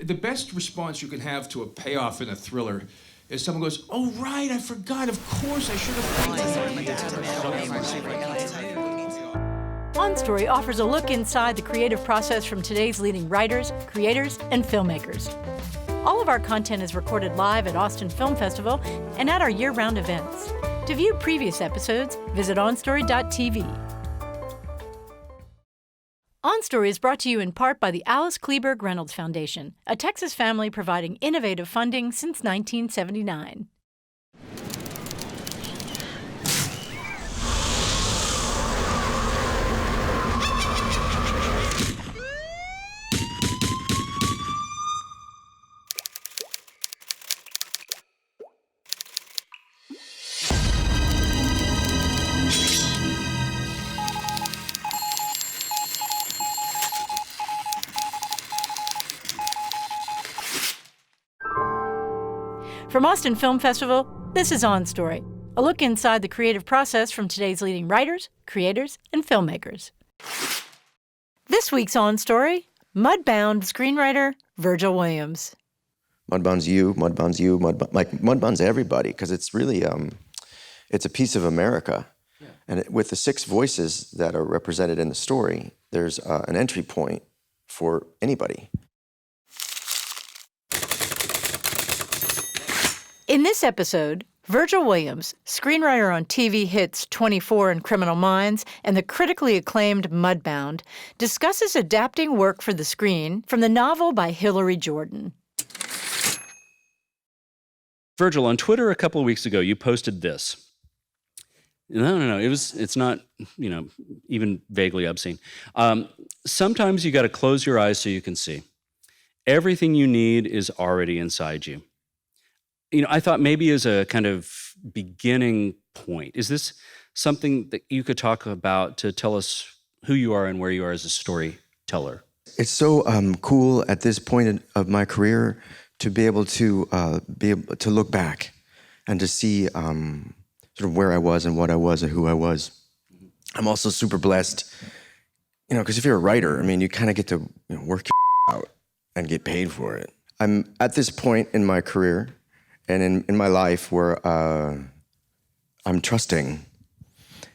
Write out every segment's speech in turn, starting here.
the best response you can have to a payoff in a thriller is someone goes, "Oh, right, I forgot. Of course, I should have thought that." On Story offers a look inside the creative process from today's leading writers, creators, and filmmakers. All of our content is recorded live at Austin Film Festival and at our year-round events. To view previous episodes, visit onstory.tv. On Story is brought to you in part by the Alice Kleberg Reynolds Foundation, a Texas family providing innovative funding since 1979. From Austin Film Festival, this is On Story, a look inside the creative process from today's leading writers, creators, and filmmakers. This week's On Story, Mudbound screenwriter Virgil Williams. Mudbound's you, Mudbound's everybody, because it's really, it's a piece of America. Yeah. And with the 6 voices that are represented in the story, there's an entry point for anybody. In this episode, Virgil Williams, screenwriter on TV hits 24 and Criminal Minds and the critically acclaimed Mudbound, discusses adapting work for the screen from the novel by Hilary Jordan. Virgil, on Twitter a couple of weeks ago, you posted this. No. It's not, even vaguely obscene. Sometimes you got to close your eyes so you can see. Everything you need is already inside you. I thought maybe as a kind of beginning point, is this something that you could talk about to tell us who you are and where you are as a storyteller? It's so cool at this point of my career to be able to look back and to see sort of where I was and what I was and who I was. I'm also super blessed, because if you're a writer, you kind of get to work your out and get paid for it. I'm at this point in my career and in my life where I'm trusting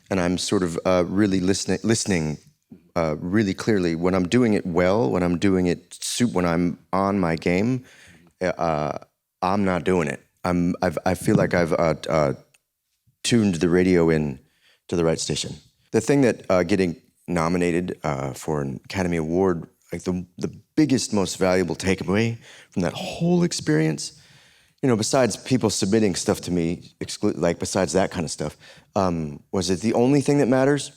and I'm sort of really listening really clearly. When I'm doing it well, when I'm doing it, when I'm on my game, I'm not doing it. I feel like I've tuned the radio in to the right station. The thing that getting nominated for an Academy Award, like the biggest, most valuable takeaway from that whole experience, besides people submitting stuff to me, besides that kind of stuff, was it the only thing that matters?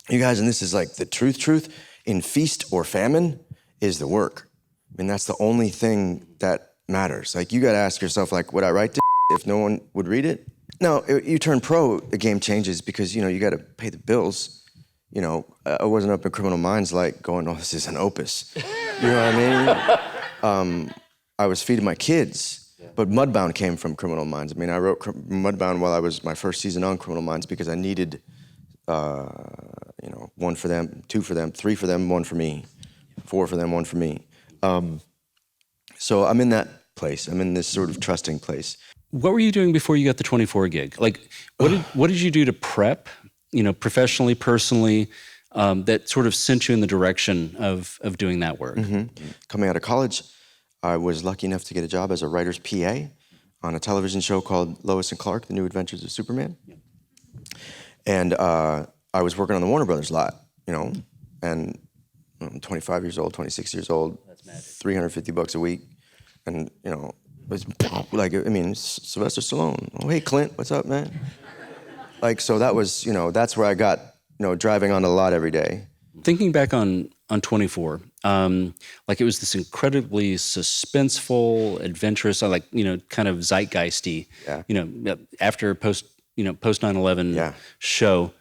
You guys, and this is like the truth, in feast or famine is the work. That's the only thing that matters. Like, you got to ask yourself, would I write this if no one would read it? No, you turn pro, the game changes because, you got to pay the bills. I wasn't up in Criminal Minds going, oh, this is an opus. You know what I mean? I was feeding my kids. But Mudbound came from Criminal Minds. I wrote Mudbound while I was my first season on Criminal Minds because I needed, 1 for them, 2 for them, 3 for them, 1 for me, 4 for them, 1 for me. So I'm in that place. I'm in this sort of trusting place. What were you doing before you got the 24 gig? What did you do to prep, professionally, personally, that sort of sent you in the direction of doing that work? Mm-hmm. Coming out of college, I was lucky enough to get a job as a writer's PA on a television show called Lois and Clark, The New Adventures of Superman. Yeah. And I was working on the Warner Brothers lot, and I'm 25 years old, 26 years old, that's magic. $350 a week. And, it was Sylvester Stallone. Oh, hey, Clint, what's up, man? So that was, that's where I got, driving on the lot every day. Thinking back on 24, it was this incredibly suspenseful, adventurous, kind of zeitgeisty, after post 9/11 show.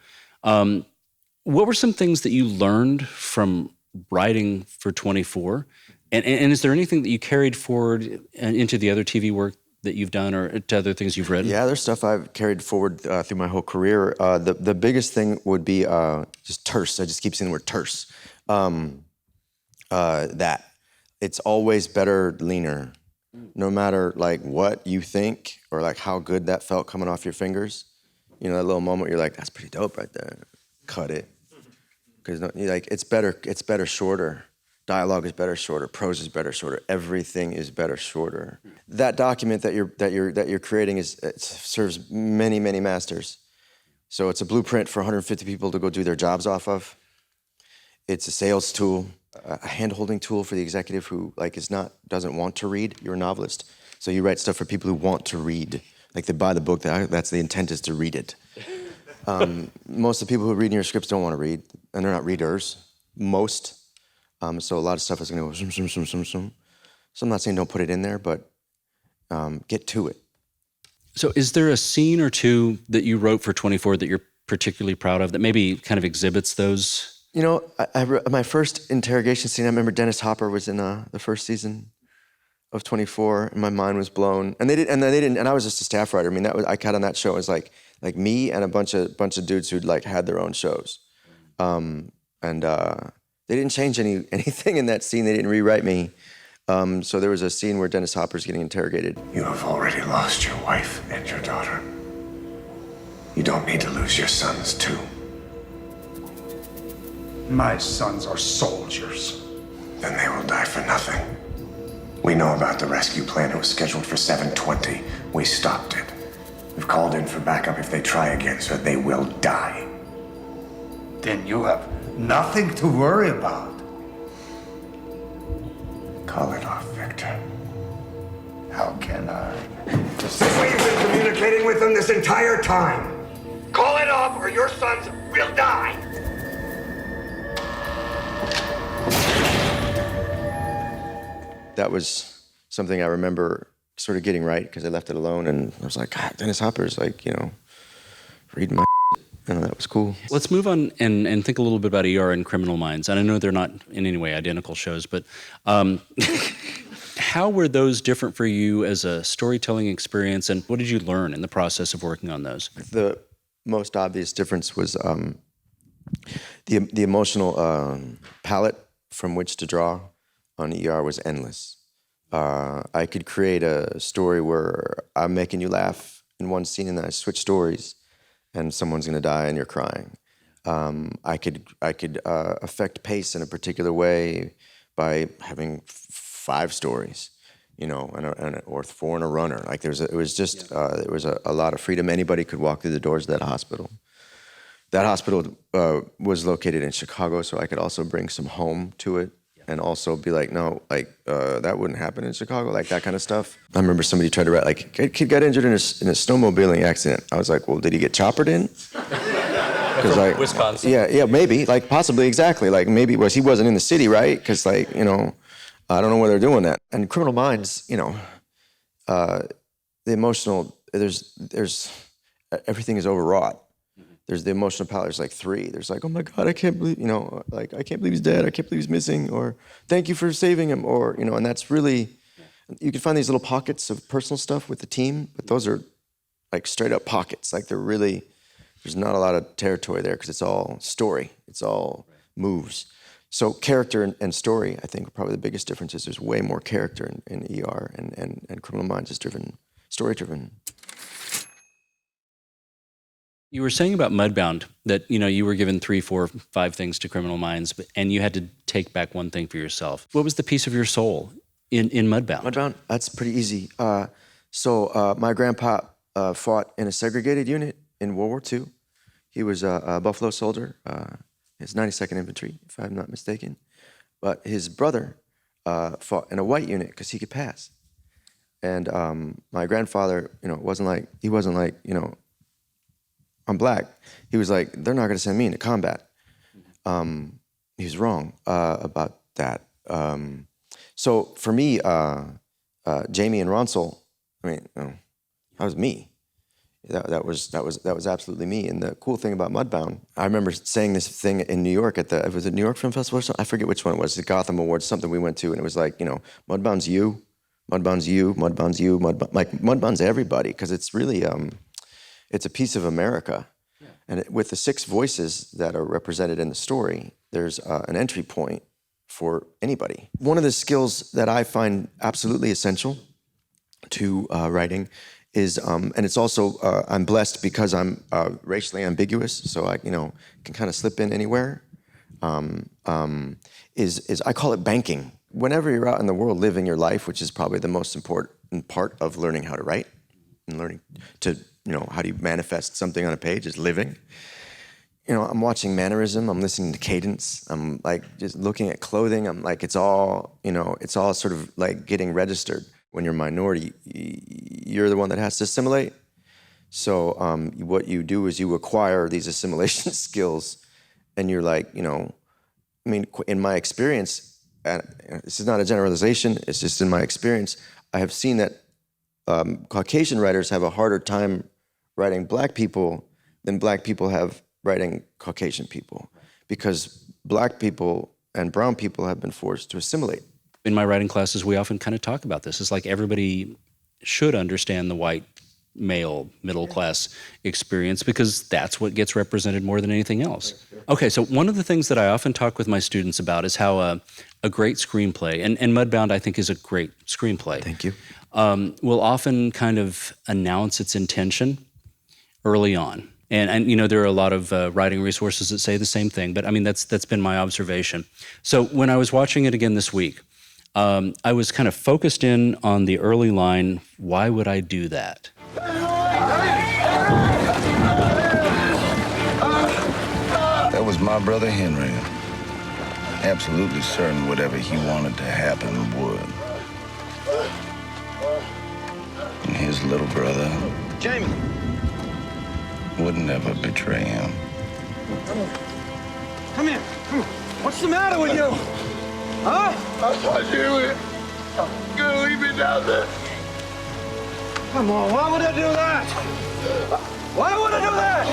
What were some things that you learned from writing for 24? And is there anything that you carried forward into the other TV work that you've done or to other things you've written? Yeah, there's stuff I've carried forward through my whole career. The biggest thing would be just terse. I just keep saying the word terse. That, it's always better leaner. No matter like what you think or like how good that felt coming off your fingers, you know, that little moment you're like, that's pretty dope right there. Cut it. Because like it's better shorter. Dialogue is better shorter. Prose is better shorter. Everything is better shorter. That document that you're creating it serves many masters. So it's a blueprint for 150 people to go do their jobs off of. It's a sales tool, a hand-holding tool for the executive who like doesn't want to read. You're a novelist, so you write stuff for people who want to read. Like they buy the book. That's the intent is to read it. Most of the people who read in your scripts don't want to read, and they're not readers. Most. So a lot of stuff is going to go zoom, zoom, zoom, zoom, zoom. So I'm not saying don't put it in there, but get to it. So is there a scene or two that you wrote for 24 that you're particularly proud of that maybe kind of exhibits those? You know, my first interrogation scene, I remember Dennis Hopper was in the first season of 24, and my mind was blown. And they didn't, and I was just a staff writer. I mean, I cut on that show. It was like me and a bunch of dudes who'd like had their own shows. They didn't change anything in that scene. They didn't rewrite me. So there was a scene where Dennis Hopper's getting interrogated. You have already lost your wife and your daughter. You don't need to lose your sons, too. My sons are soldiers. Then they will die for nothing. We know about the rescue plan. It was scheduled for 7:20. We stopped it. We've called in for backup if they try again, so they will die. Then you have nothing to worry about. Call it off, Victor. How can I? Is this what you've been communicating with them this entire time? Call it off or your sons will die! That was something I remember sort of getting right because I left it alone, and I was like, God, Dennis Hopper's like, you know, reading my and that was cool. Let's move on and think a little bit about ER and Criminal Minds. And I know they're not in any way identical shows, but how were those different for you as a storytelling experience, and what did you learn in the process of working on those? The most obvious difference was the emotional palette from which to draw on ER was endless. I could create a story where I'm making you laugh in one scene and then I switch stories and someone's gonna die and you're crying. I could affect pace in a particular way by having 5 stories, you know, or 4 in a runner. Like there was a lot of freedom. Anybody could walk through the doors of that hospital. That hospital was located in Chicago, so I could also bring some home to it. And also be like, no, like, that wouldn't happen in Chicago, like that kind of stuff. I remember somebody tried to write, like, a kid got injured in a snowmobiling accident. I was like, well, did he get choppered in? Because like, Wisconsin? Yeah, maybe, like, possibly, exactly. Like, maybe he wasn't in the city, right? Because, like, you know, I don't know where they're doing that. And Criminal Minds, you know, the emotional, there's everything is overwrought. There's the emotional palette, there's like 3. There's like, oh my God, I can't believe, you know, like, I can't believe he's dead. I can't believe he's missing, or thank you for saving him, or, you know, and that's really, you can find these little pockets of personal stuff with the team, but those are like straight up pockets. Like they're really, there's not a lot of territory there because it's all story. It's all moves. So character and story, I think, are probably the biggest differences. There's way more character in ER, and Criminal Minds is story driven. You were saying about Mudbound that, you know, you were given 3, 4, 5 things to Criminal Minds, and you had to take back one thing for yourself. What was the piece of your soul in Mudbound? Mudbound, that's pretty easy. So my grandpa fought in a segregated unit in World War II. He was a Buffalo soldier. His 92nd Infantry, if I'm not mistaken. But his brother fought in a white unit because he could pass. And my grandfather, you know, wasn't like, you know, I'm black. He was like, they're not going to send me into combat. He was wrong about that. So for me, Jamie and Ronsel, I mean, that was me. That was absolutely me. And the cool thing about Mudbound, I remember saying this thing in New York it was a New York Film Festival or something? I forget which one it was. The Gotham Awards, something we went to, and it was like, you know, Mudbound's you, Mudbound's you, Mudbound's you, like Mudbound's everybody, because it's really. It's a piece of America. Yeah. And with the 6 voices that are represented in the story, there's an entry point for anybody. One of the skills that I find absolutely essential to writing is, and it's also, I'm blessed because I'm racially ambiguous, so I, can kind of slip in anywhere, is I call it banking. Whenever you're out in the world living your life, which is probably the most important part of learning how to write and learning to, how do you manifest something on a page is living. I'm watching mannerism, I'm listening to cadence, I'm like just looking at clothing, I'm like, it's all sort of like getting registered. When you're a minority, you're the one that has to assimilate. So what you do is you acquire these assimilation skills, and you're like, in my experience, and this is not a generalization, it's just in my experience, I have seen that Caucasian writers have a harder time writing Black people than Black people have writing Caucasian people, because Black people and brown people have been forced to assimilate. In my writing classes, we often kind of talk about this. It's like everybody should understand the white male middle class experience, because that's what gets represented more than anything else. Okay, so one of the things that I often talk with my students about is how a great screenplay, and Mudbound I think is a great screenplay. Thank you. Will often kind of announce its intention early on. And there are a lot of writing resources that say the same thing, but I mean, that's been my observation. So when I was watching it again this week, I was kind of focused in on the early line, why would I do that? That was my brother Henry. Absolutely certain whatever he wanted to happen would. And his little brother, Jamie, would never betray him. come here. What's the matter with you? Huh? I thought you were gonna leave me down there. Come on, why would I do that? Why would I do that?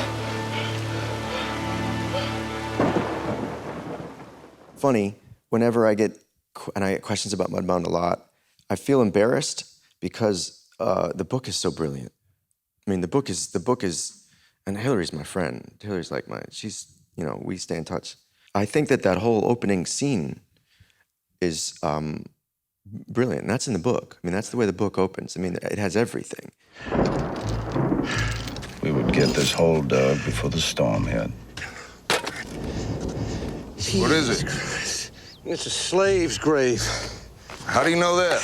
Funny, whenever I get questions about Mudbound a lot, I feel embarrassed because the book is so brilliant. I mean, the book is, and Hillary's my friend. Hillary's like she's, we stay in touch. I think that whole opening scene is brilliant. And that's in the book. I mean, that's the way the book opens. I mean, it has everything. We would get this hole dug before the storm hit. What is it? It's a slave's grave. How do you know that?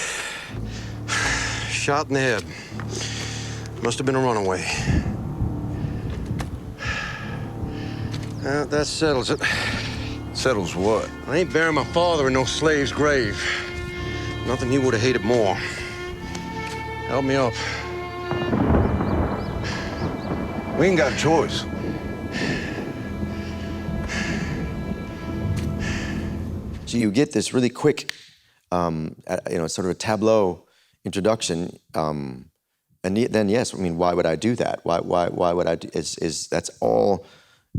Shot in the head. Must have been a runaway. That settles it. Settles what? I ain't burying my father in no slave's grave. Nothing he would have hated more. Help me up. We ain't got a choice. So you get this really quick, sort of a tableau introduction, and then yes, I mean, why would I do that? Why would I do? That's all?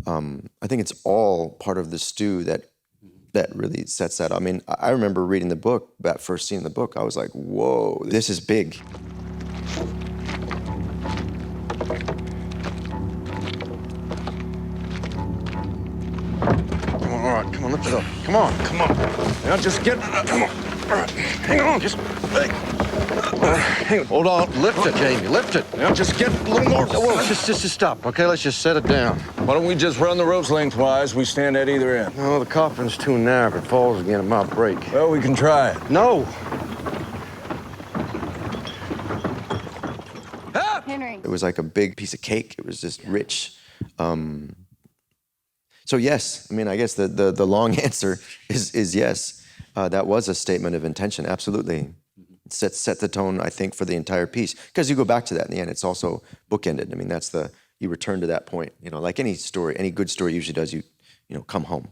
I think it's all part of the stew that really sets that up. I mean, I remember reading the book, that first scene in the book, I was like, whoa, this is big. All right, come on, lift it up. Come on. Now just get, come on. All right, hang on, just, hey. Hang on, hold on, lift it, Jamie, lift it. Now just get a little more, whoa, just stop, okay? Let's just set it down. Why don't we just run the ropes lengthwise? We stand at either end. No, the coffin's too narrow. If it falls again, it might break. Well, we can try it. No. Henry. It was like a big piece of cake. It was just rich. So yes, I mean, I guess the long answer is yes. That was a statement of intention, absolutely. Set the tone, I think, for the entire piece. Because you go back to that in the end, it's also bookended. I mean, you return to that point. Like any story, any good story usually does, you come home.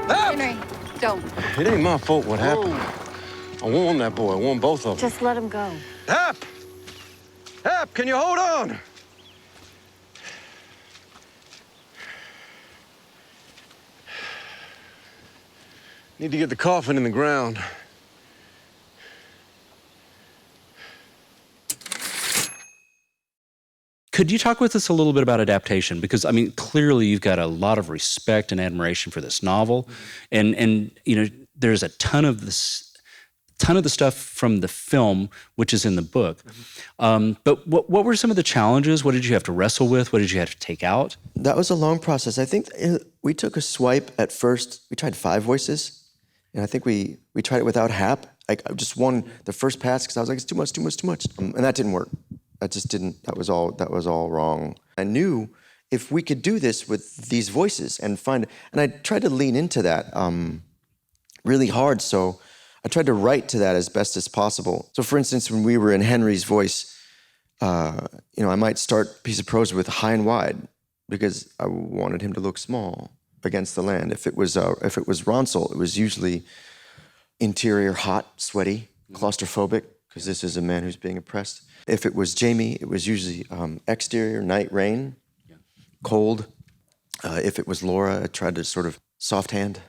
Henry, don't. It ain't my fault what happened. I warned that boy. I warned both of them. Just let him go. Hap! Hap, can you hold on? Need to get the coffin in the ground. Could you talk with us a little bit about Adaptation? Because, I mean, clearly you've got a lot of respect and admiration for this novel. And you know, there's a ton of the stuff from the film, which is in the book. But what were some of the challenges? What did you have to wrestle with? What did you have to take out? That was a long process. I think we took a swipe at first. We tried 5 voices, and I think we tried it without Hap. Like, I just won the first pass because I was like, it's too much. And that didn't work. That just didn't, that was all wrong. I knew if we could do this with these voices and I tried to lean into that really hard, so I tried to write to that as best as possible. So for instance, when we were in Henry's voice, you know, I might start a piece of prose with high and wide because I wanted him to look small against the land. If it was Ronsel, it was usually interior, hot, sweaty, claustrophobic, because this is a man who's being oppressed. If it was Jamie, it was usually exterior, night, rain, cold. If it was Laura, I tried to sort of soft hand,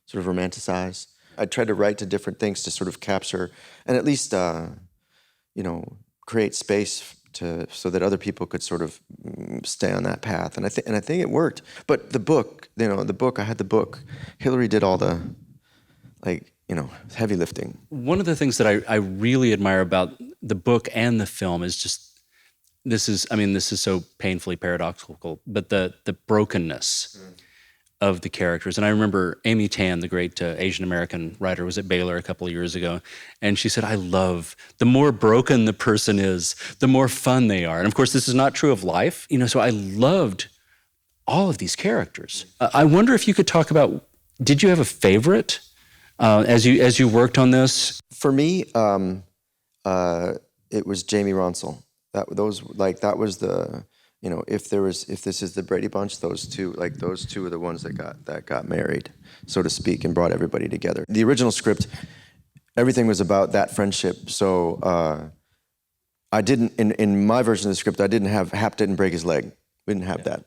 sort of romanticize. I tried to write to different things to sort of capture and at least, you know, create space so that other people could sort of stay on that path. And I think it worked. But the book, you know, I had the book. Hillary did all the, like, you know, heavy lifting. One of the things that I really admire about the book and the film is just, this is so painfully paradoxical, but the brokenness of the characters. And I remember Amy Tan, the great Asian American writer, was at Baylor a couple of years ago, and she said, I love, the more broken the person is, the more fun they are. And of course, this is not true of life, you know, so I loved all of these characters. I wonder if you could talk about, did you have a favorite as you worked on this? For me, it was Jamie Ronsel. That was the, you know, if this is the Brady Bunch, those two are the ones that got married, so to speak, and brought everybody together. The original script, everything was about that friendship. So I didn't, in my version of the script, Hap didn't break his leg. We didn't have that.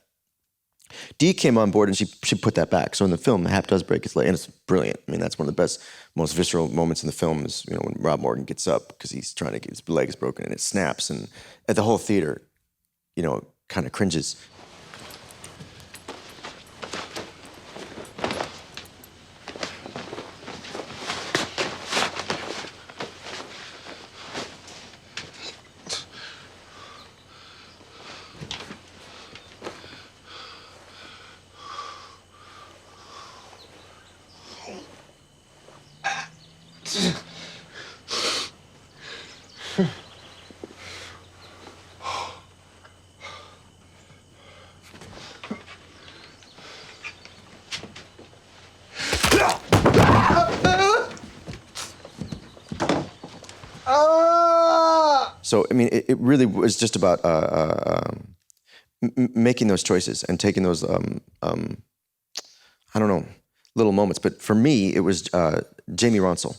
Dee came on board and she put that back. So in the film, Hap does break his leg, and it's brilliant. I mean, that's one of the best, most visceral moments in the film is, you know, when Rob Morgan gets up because he's trying to get his leg is broken and it snaps, and at the whole theater, you know, kind of cringes. So, I mean, it really was just about making those choices and taking those, I don't know, little moments. But for me, it was Jamie Ronsel.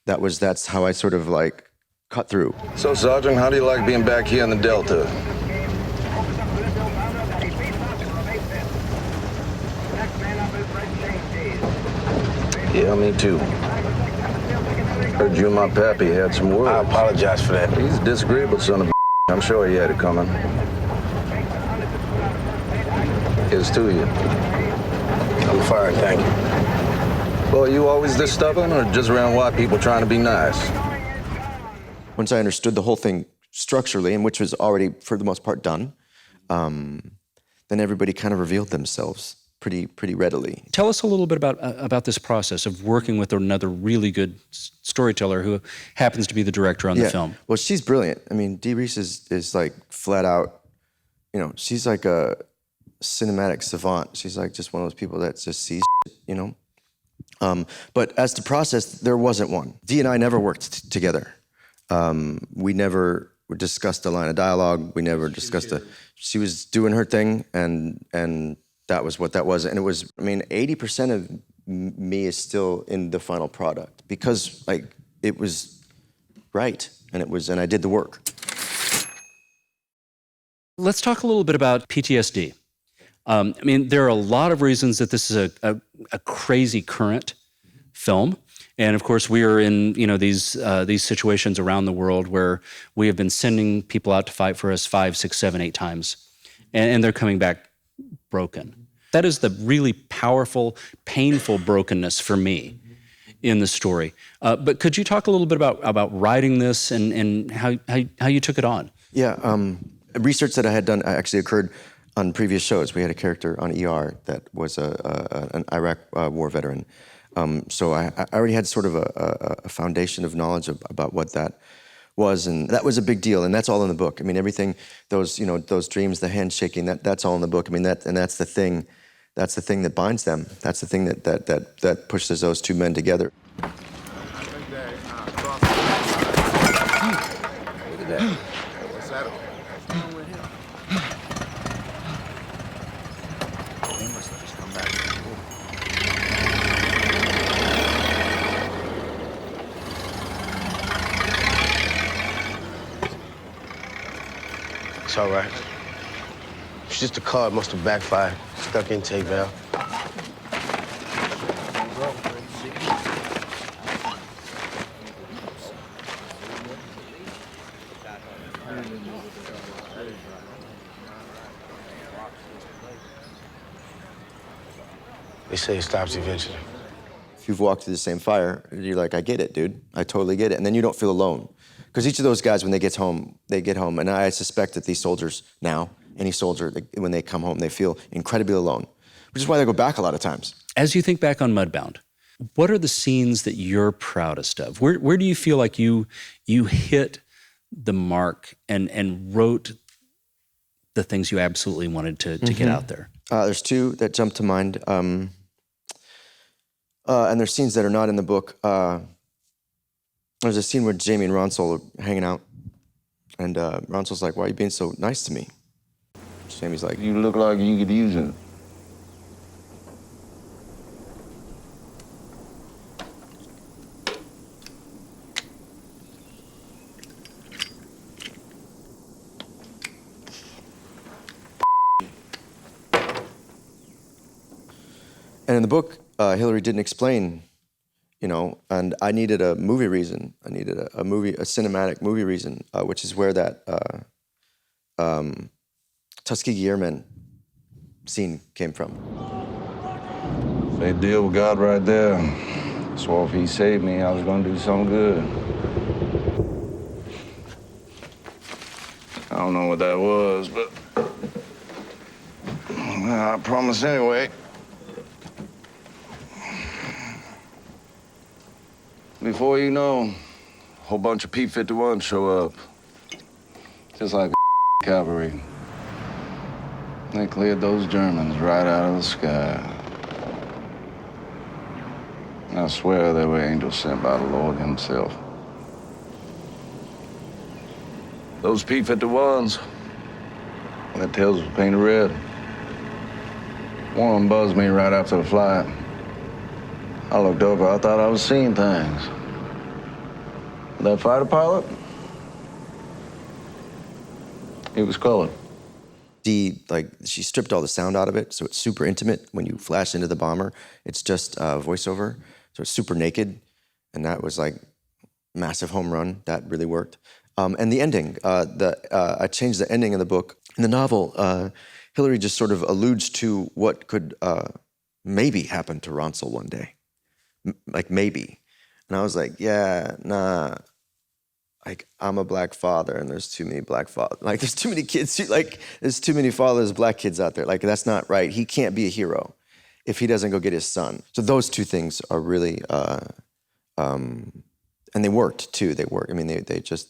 That's how I sort of like cut through. So, Sergeant, how do you like being back here in the Delta? Yeah, me too. Heard you and my pappy had some words. I apologize for that. He's a disagreeable son of a. I'm sure he had it coming. Here's to you. I'm fine, thank you. Well, are you always this stubborn, or just around white people trying to be nice? Once I understood the whole thing structurally, and which was already, for the most part, done, then everybody kind of revealed themselves pretty readily. Tell us a little bit about this process of working with another really good storyteller who happens to be the director on the film. Well, she's brilliant. I mean, Dee Reese is like flat out, you know, she's like a cinematic savant. She's like just one of those people that just sees shit, you know? But as to process, there wasn't one. Dee and I never worked together. We never discussed a line of dialogue. We never discussed she was doing her thing, and that was what that was. And it was, I mean, 80% of me is still in the final product because, like, it was right, and I did the work. Let's talk a little bit about PTSD. I mean, there are a lot of reasons that this is a crazy current film. And of course, we are in these situations around the world where we have been sending people out to fight for us 5, 6, 7, 8 times, and they're coming back broken. That is the really powerful, painful brokenness for me in the story. But could you talk a little bit about writing this and how you took it on? Yeah, research that I had done actually occurred on previous shows. We had a character on ER that was an Iraq war veteran. So I already had sort of a foundation of knowledge about what that was, and that was a big deal. And that's all in the book. I mean, everything, those dreams, the handshaking, that's all in the book. I mean, that's the thing that binds them. That's the thing that pushes those two men together. Look at that. What's that? He must have just come back. It's all right. It's just a car. It must have backfired. Stuck intake valve. They say it stops eventually. If you've walked through the same fire, you're like, I get it, dude. I totally get it. And then you don't feel alone. Because each of those guys, when they get home, and I suspect that these soldiers now, any soldier, when they come home, they feel incredibly alone, which is why they go back a lot of times. As you think back on Mudbound, what are the scenes that you're proudest of? Where do you feel like you hit the mark and wrote the things you absolutely wanted to get out there? There's two that jump to mind. And there's scenes that are not in the book. There's a scene where Jamie and Ronsel are hanging out. And Ronsel's like, why are you being so nice to me? Jamie's like, You look like you could use it. and in the book, Hillary didn't explain, and I needed a movie reason. I needed a cinematic movie reason, which is where that Tuskegee Airmen scene came from. They deal with God right there. So if he saved me, I was gonna do something good. I don't know what that was, but I promise anyway. Before you know, a whole bunch of P-51s show up. Just like cavalry. They cleared those Germans right out of the sky. I swear they were angels sent by the Lord himself. Those P-51s, their tails were painted red. One of them buzzed me right after the flight. I looked over, I thought I was seeing things. That fighter pilot, he was colored. She stripped all the sound out of it, so it's super intimate. When you flash into the bomber, it's just voiceover, so it's super naked, and that was like massive home run. That really worked. And the ending, I changed the ending of the book. In the novel, Hillary just sort of alludes to what could maybe happen to Ronsel one day, like maybe. And I was like, yeah, nah. Like, I'm a black father, and there's too many black fathers. Like, there's too many kids. There's too many fathers, black kids out there. Like, that's not right. He can't be a hero if he doesn't go get his son. So those two things are really, and they worked too. They work. I mean, they're just.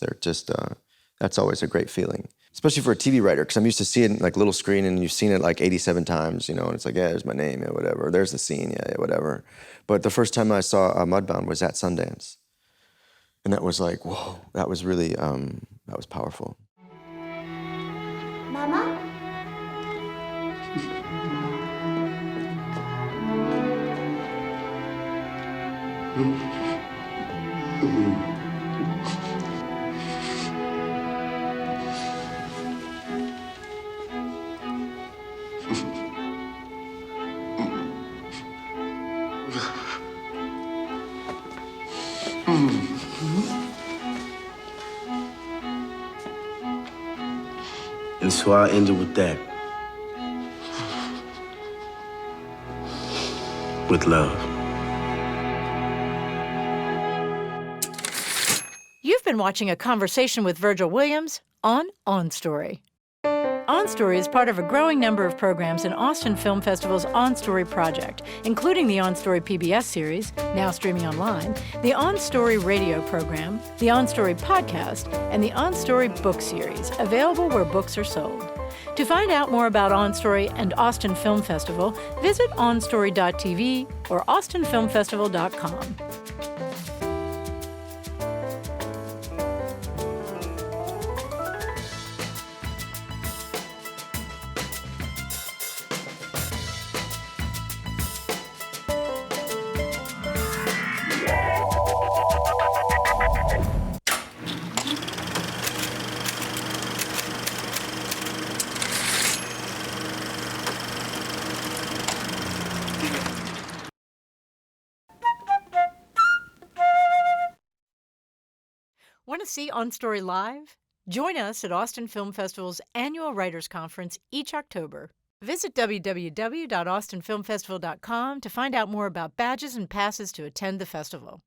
That's always a great feeling, especially for a TV writer, because I'm used to seeing it like little screen, and you've seen it like 87 times, and it's like, yeah, there's my name, yeah, whatever. There's the scene, yeah, whatever. But the first time I saw Mudbound was at Sundance. And that was like, whoa, that was really, that was powerful. Mama? And so I ended with that. With love. You've been watching a conversation with Virgil Williams on Story. On Story is part of a growing number of programs in Austin Film Festival's On Story project, including the On Story PBS series, now streaming online, the On Story radio program, the On Story podcast, and the On Story book series, available where books are sold. To find out more about On Story and Austin Film Festival, visit onstory.tv or austinfilmfestival.com. Want to see On Story live? Join us at Austin Film Festival's annual Writers Conference each October. Visit www.austinfilmfestival.com to find out more about badges and passes to attend the festival.